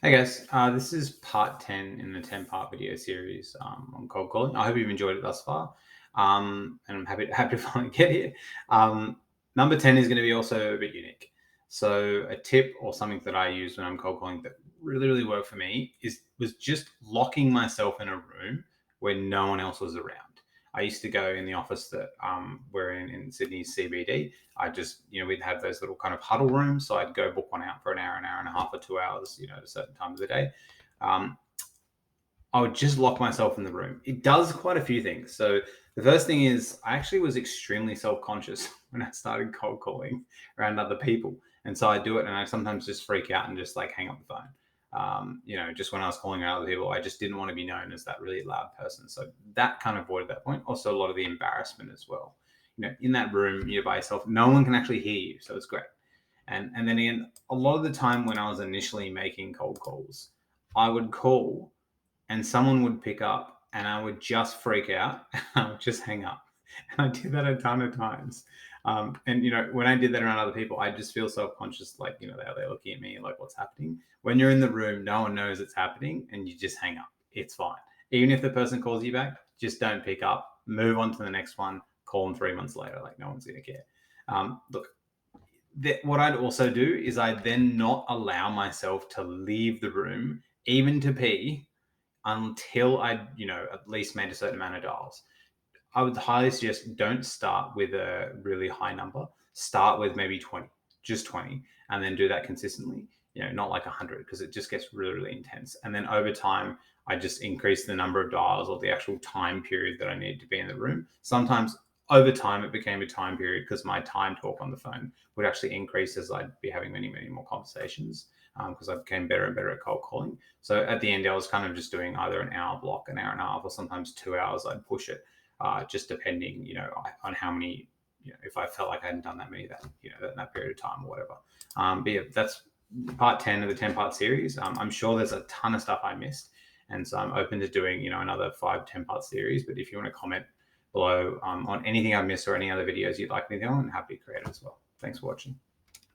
Hey guys, this is part 10 in the 10-part video series on cold calling. I hope you've enjoyed it thus far, and I'm happy to finally get here. Number 10 is going to be also a bit unique. So a tip or something that I use when I'm cold calling that really worked for me was just locking myself in a room where no one else was around. I used to go in the office that we're in Sydney's CBD. I just, we'd have those little kind of huddle rooms. So I'd go book one out for an hour and a half, or 2 hours, at a certain time of the day. Um, I would just lock myself in the room. It does quite a few things. So the first thing is I actually was extremely self-conscious when I started cold calling around other people. And so I do it and I sometimes just freak out and just like hang up the phone. Just when I was calling out other people, I just didn't want to be known as that really loud person. So that kind of avoided that point. Also, a lot of the embarrassment as well. In that room, you're by yourself, no one can actually hear you. So it's great. And then again, a lot of the time when I was initially making cold calls, I would call and someone would pick up and I would just freak out and I would just hang up. And I did that a ton of times. When I did that around other people, I just feel self-conscious, like, they're looking at me like, what's happening? When you're in the room, no one knows it's happening and you just hang up. It's fine. Even if the person calls you back, just don't pick up, move on to the next one, call them 3 months later. Like, no one's going to care. Look, what I'd also do is I'd then not allow myself to leave the room, even to pee, until I, at least made a certain amount of dials. I would highly suggest don't start with a really high number. Start with maybe 20, just 20, and then do that consistently. Not like 100 because it just gets really intense. And then over time, I just increase the number of dials or the actual time period that I need to be in the room. Sometimes over time, it became a time period because my time talk on the phone would actually increase as I'd be having many more conversations because I became better and better at cold calling. So at the end, I was kind of just doing either an hour block, an hour and a half, or sometimes 2 hours. I'd push it, just depending, on how many, if I felt like I hadn't done that many that period of time or whatever. But yeah, that's part 10 of the 10-part series. I'm sure there's a ton of stuff I missed. And so I'm open to doing, another 5-10-part series. But if you want to comment below on anything I've missed or any other videos you'd like me to do, I'm happy to create it as well. Thanks for watching.